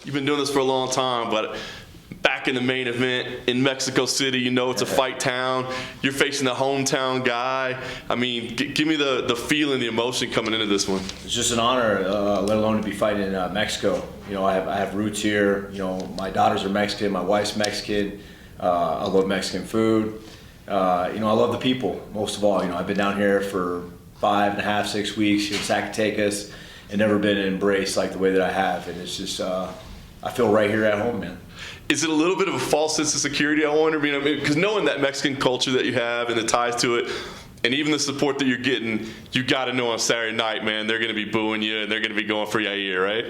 You've been doing this for a long time, but back in the main event in Mexico City, you know it's a fight town. You're facing the hometown guy. I mean, give me the feeling, the emotion coming into this one. It's just an honor, let alone to be fighting in Mexico. You know, I have roots here. You know, my daughters are Mexican, my wife's Mexican. I love Mexican food. You know, I love the people, most of all. You know, I've been down here for 5.5, 6 weeks in Zacatecas and never been embraced like the way that I have. And it's just, I feel right here at home, man. Is it a little bit of a false sense of security, I wonder? I mean, because knowing that Mexican culture that you have and the ties to it, and even the support that you're getting, you got to know on Saturday night, man, they're going to be booing you and they're going to be going for your ear, right?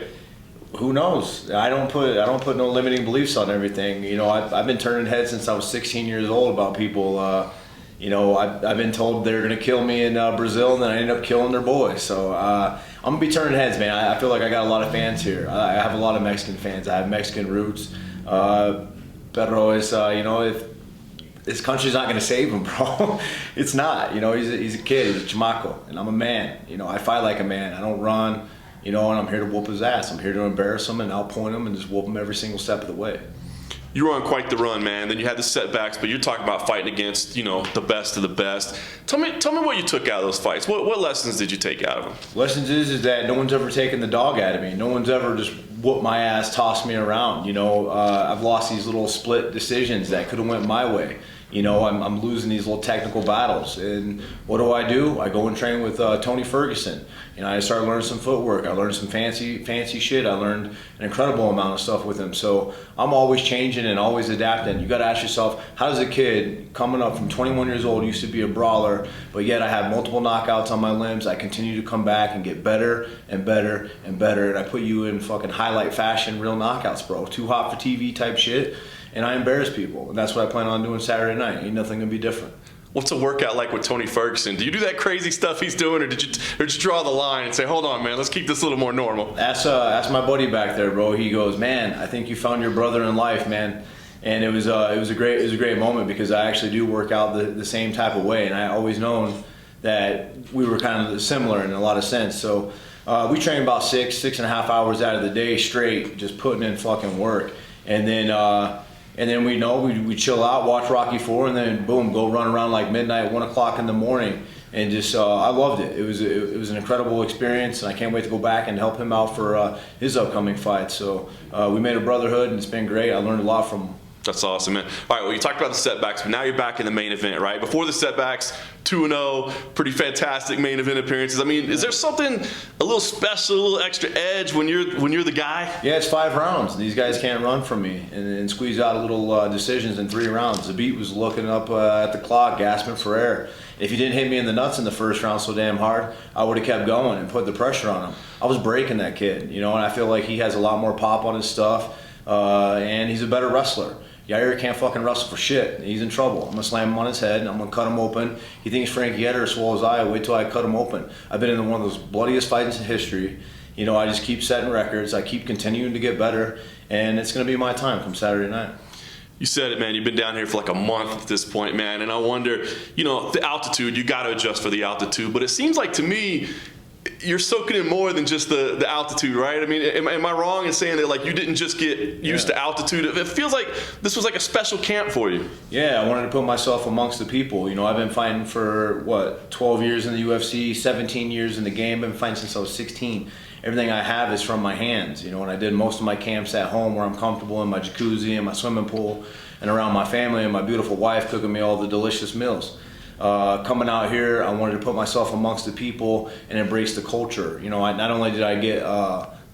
Who knows? I don't put no limiting beliefs on everything. You know, I've been turning heads since I was 16 years old about people. You know, I've been told they're going to kill me in Brazil, and then I end up killing their boy. So I'm going to be turning heads, man. I feel like I got a lot of fans here. I have a lot of Mexican fans. I have Mexican roots. Pero is, you know, if this country's not going to save him, bro. It's not. You know, he's a kid. He's a chamaco, and I'm a man. You know, I fight like a man. I don't run, you know, and I'm here to whoop his ass. I'm here to embarrass him and outpoint him and just whoop him every single step of the way. You were on quite the run, man. Then you had the setbacks, but you're talking about fighting against, you know, the best of the best. Tell me what you took out of those fights. What lessons did you take out of them? Lessons is that no one's ever taken the dog out of me. No one's ever just whooped my ass, tossed me around. You know, I've lost these little split decisions that could have went my way. You know, I'm losing these little technical battles. And what do? I go and train with Tony Ferguson. You know, I started learning some footwork. I learned some fancy shit. I learned an incredible amount of stuff with him. So I'm always changing and always adapting. You got to ask yourself, how does a kid coming up from 21 years old, used to be a brawler, but yet I have multiple knockouts on my limbs. I continue to come back and get better and better and better. And I put you in fucking highlight fashion, real knockouts, bro. Too hot for TV type shit. And I embarrass people, and that's what I plan on doing Saturday night. Ain't nothing gonna be different. What's a workout like with Tony Ferguson? Do you do that crazy stuff he's doing, or did you draw the line and say, hold on, man, let's keep this a little more normal? That's my buddy back there, bro. He goes, man, I think you found your brother in life, man. And it was a great moment because I actually do work out the same type of way, and I always known that we were kind of similar in a lot of sense. So we train about 6.5 hours out of the day straight, just putting in fucking work, and then we chill out, watch Rocky IV, and then boom, go run around like midnight, 1 o'clock in the morning, and just I loved it. It was an incredible experience, and I can't wait to go back and help him out for his upcoming fight. So we made a brotherhood, and it's been great. I learned a lot from him. That's awesome, man. All right, well, you talked about the setbacks, but now you're back in the main event, right? Before the setbacks, 2-0, pretty fantastic main event appearances. I mean, is there something a little special, a little extra edge when you're the guy? Yeah, it's 5 rounds. These guys can't run from me and squeeze out a little decisions in 3 rounds. The beat was looking up at the clock, gasping for air. If you didn't hit me in the nuts in the first round so damn hard, I would have kept going and put the pressure on him. I was breaking that kid, you know, and I feel like he has a lot more pop on his stuff, and he's a better wrestler. Yair can't fucking wrestle for shit. He's in trouble. I'm going to slam him on his head, and I'm going to cut him open. He thinks Frankie Edgar as swallows eye. Wait till I cut him open. I've been in one of those bloodiest fights in history. You know, I just keep setting records. I keep continuing to get better, and it's going to be my time come Saturday night. You said it, man. You've been down here for like a month at this point, man, and I wonder, you know, the altitude, you got to adjust for the altitude, but it seems like to me, you're soaking in more than just the altitude, right? I mean, am I wrong in saying that like you didn't just get used to altitude? It feels like this was like a special camp for you. Yeah, I wanted to put myself amongst the people. You know, I've been fighting for, 12 years in the UFC, 17 years in the game. I've been fighting since I was 16. Everything I have is from my hands, you know, and I did most of my camps at home where I'm comfortable in my jacuzzi and my swimming pool and around my family and my beautiful wife cooking me all the delicious meals. Coming out here, I wanted to put myself amongst the people and embrace the culture. You know, not only did I get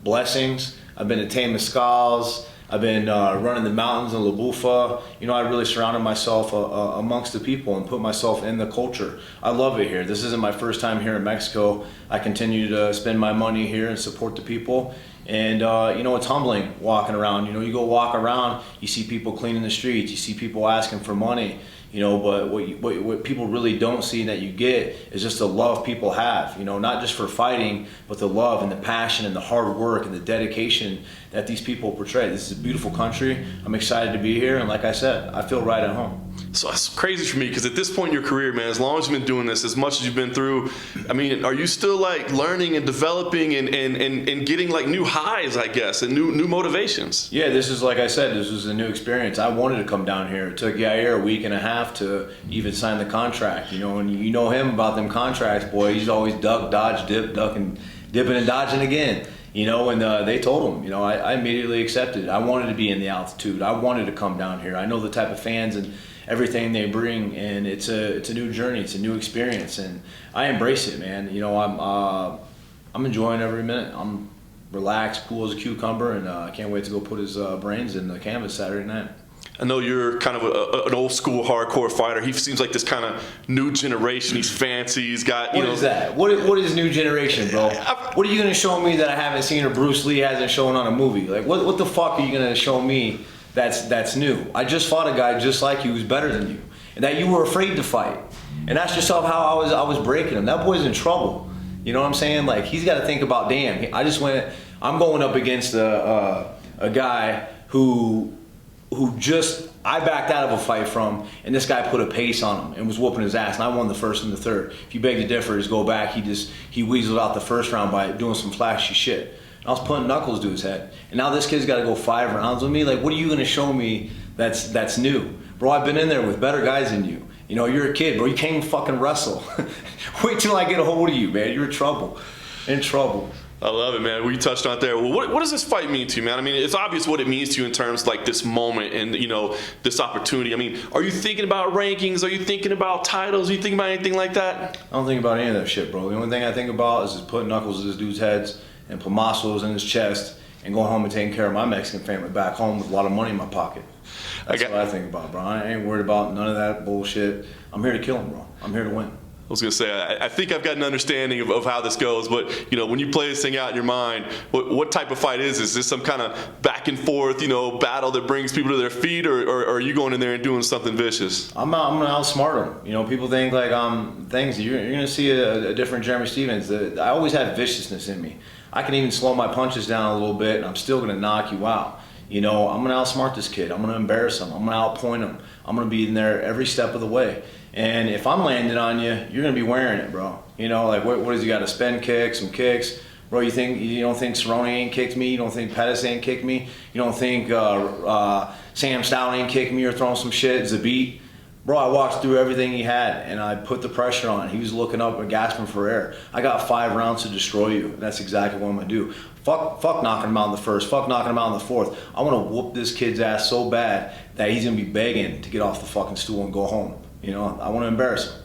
blessings, I've been to tame mescals, I've been running the mountains in La Bufa. You know, I really surrounded myself amongst the people and put myself in the culture. I love it here. This isn't my first time here in Mexico. I continue to spend my money here and support the people. And you know, it's humbling walking around. You know, you go walk around, you see people cleaning the streets, you see people asking for money. You know, but what people really don't see that you get is just the love people have, you know, not just for fighting, but the love and the passion and the hard work and the dedication that these people portray. This is a beautiful country. I'm excited to be here, and like I said, I feel right at home. So that's crazy for me because at this point in your career, man, as long as you've been doing this, as much as you've been through, I mean, are you still like learning and developing and getting like new highs, I guess, and new motivations? Yeah, this is, like I said, this was a new experience. I wanted to come down here. It took Yair a week and a half to even sign the contract. You know, and you know him about them contracts, boy. He's always duck, dodge, dip, ducking, dipping and dodging again. You know, and they told him, you know, I immediately accepted it. I wanted to be in the altitude. I wanted to come down here. I know the type of fans and everything they bring, and it's a new journey. It's a new experience, and I embrace it, man. You know, I'm enjoying every minute. I'm relaxed, cool as a cucumber, and I can't wait to go put his brains in the canvas Saturday night. I know you're kind of an old school hardcore fighter. He seems like this kind of new generation. He's fancy. He's got, you know. What is that? What is new generation, bro? What are you gonna show me that I haven't seen or Bruce Lee hasn't shown on a movie? Like, what the fuck are you gonna show me that's new? I just fought a guy just like you who's better than you, and that you were afraid to fight. And ask yourself how I was breaking him. That boy's in trouble. You know what I'm saying? Like, he's got to think about, damn. I'm going up against a guy who I backed out of a fight from, and this guy put a pace on him and was whooping his ass, and I won the first and the third. If you beg to differ, just go back. He weaseled out the first round by doing some flashy shit. And I was putting knuckles to his head, and now this kid's got to go 5 rounds with me. Like, what are you gonna show me that's new, bro? I've been in there with better guys than you. You know, you're a kid, bro. You can't even fucking wrestle. Wait till I get a hold of you, man. You're in trouble. In trouble. I love it, man. We touched on it there. Well, what does this fight mean to you, man? I mean, it's obvious what it means to you in terms of like this moment and, you know, this opportunity. I mean, are you thinking about rankings? Are you thinking about titles? Are you thinking about anything like that? I don't think about any of that shit, bro. The only thing I think about is just putting knuckles in this dude's heads and put muscles in his chest and going home and taking care of my Mexican family back home with a lot of money in my pocket. That's what I think about, bro. I ain't worried about none of that bullshit. I'm here to kill him, bro. I'm here to win. I was going to say, I think I've got an understanding of how this goes, but, you know, when you play this thing out in your mind, what type of fight is this? Is this some kind of back and forth, you know, battle that brings people to their feet, or are you going in there and doing something vicious? I'm going to outsmart them. You know, people think like things. You're going to see a different Jeremy Stephens. I always have viciousness in me. I can even slow my punches down a little bit, and I'm still going to knock you out. You know, I'm going to outsmart this kid. I'm going to embarrass him. I'm going to outpoint him. I'm going to be in there every step of the way. And if I'm landing on you, you're going to be wearing it, bro. You know, like, what does he got? A spin kick, some kicks? Bro, you don't think Cerrone ain't kicked me? You don't think Pettis ain't kicked me? You don't think Sam Stout ain't kicked me or throwing some shit? Zabit? Bro, I walked through everything he had, and I put the pressure on. He was looking up and gasping for air. I got 5 rounds to destroy you, and that's exactly what I'm going to do. Fuck knocking him out in the first. Fuck knocking him out in the fourth. I want to whoop this kid's ass so bad that he's going to be begging to get off the fucking stool and go home. You know, I want to embarrass him.